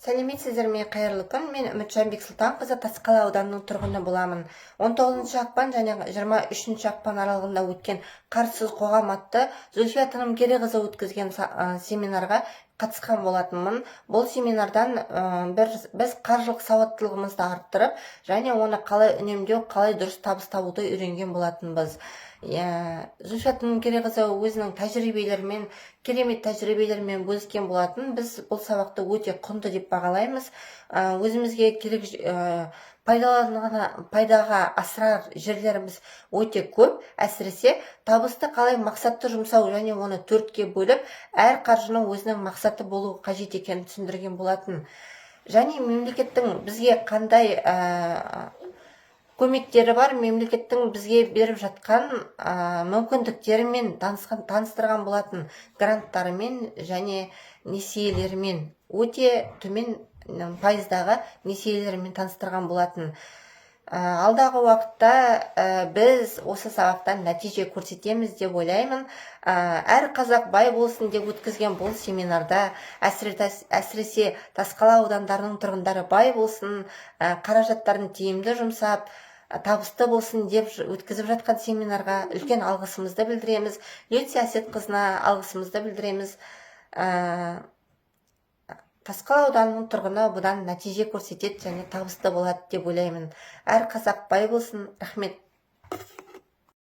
Сәлеметсіздер ме, қайырлы күн. Мен Үміт Жанбек Сұлтанқызы, Тасқала ауданының тұрғыны боламын. 19 ақпан және 23 ақпан аралығында өткен қарсыз қоғам атты Зүлфия Тынымгерейқызы өткізген семинарға қатысқан болатынмын. Бұл семинардан біз қаржылық сауаттылығымызды арттырып, және оны қалай үнемдеу, қалай дұрыс табыс табуды үйренген болатынбыз. Зүлфия Тынымгерейқызы өзінің тәжірибелерімен, керемет тәжірибелермен бөліскен болатын. Біз бұл сабақты өте құнды деп бағалаймыз. Өзімізге керек пайдаға асырар жерлеріміз өте көп. Әсіресе табысты қалай мақсатты жұмсау және оны 4-ке бөліп, әр қаржының өзінің мақсаты болуы қажет екенін түсіндірген болатын. Және мемлекеттің бізге қандай көмектері бар, мемлекеттің бізге беріп жатқан мүмкіндіктерімен таныстырған болатын, гранттарымен және несиелерімен, өте төмен пайыздағы несиелерімен таныстырған болатын. Алдағы уақытта біз осы сабақтан нәтиже көрсетеміз деп ойлаймын. Әр қазақ бай болсын деп өткізген бұл семинарда әсіресе Тасқала аудандарының тұрғындары бай болсын, қаражаттарын тиімді жұмсап, табысты болсын деп өткізіп жатқан семинарға үлкен алғысымызды білдіреміз. Люция Әсетқызына алғысымызды білдіреміз. Тасқала ауданының тұрғыны бұдан нәтиже көрсетеді және табысты болады деп ойлаймын. Әр қазақ бай болсын. Рахмет.